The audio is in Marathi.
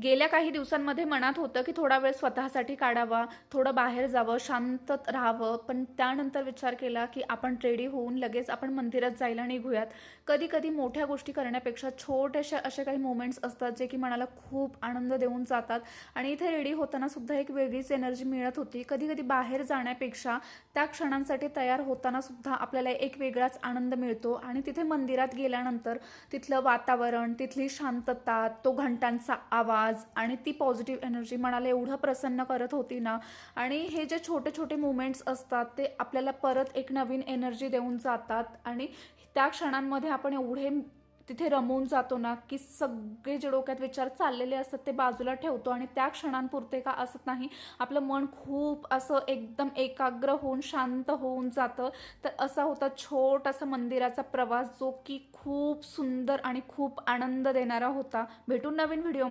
गेल्या काही दिवसांमध्ये मनात होतं की थोडा वेळ स्वतःसाठी काढावा, थोडं बाहेर जावं, शांत राहावं. पण त्यानंतर विचार केला की आपण रेडी होऊन लगेच आपण मंदिरात जायला निघूयात. कधी-कधी मोठ्या गोष्टी करण्यापेक्षा छोटेसे असे काही मोमेंट्स असतात जे की मनाला खूप आनंद देऊन जातात. आणि इथे रेडी होताना सुद्धा एक वेगळीच एनर्जी मिळत होती. कधी-कधी बाहेर जाण्यापेक्षा त्या क्षणांसाठी तयार होताना सुद्धा आपल्याला एक वेगळाच आनंद मिळतो. आणि तिथे मंदिरात गेल्यानंतर तिथलं वातावरण, तिथली शांतता, तो घंटांचा आवाज आणि ती पॉझिटिव्ह एनर्जी मनाला एवढं प्रसन्न करत होती ना. आणि हे जे छोटे छोटे मुवमेंट्स असतात ते आपल्याला परत एक नवीन एनर्जी देऊन जातात. आणि त्या क्षणांमध्ये आपण एवढे तिथे रमून जातो ना की सगळे जे डोक्यात विचार चाललेले असतात ते बाजूला ठेवतो आणि त्या क्षणांपुरते का असत नाही, आपलं मन खूप असं एकदम एकाग्र होऊन शांत होऊन जातं. तर असा होता छोटासा मंदिराचा प्रवास जो की खूप सुंदर आणि खूप आनंद देणारा होता. भेटून नवीन व्हिडिओ.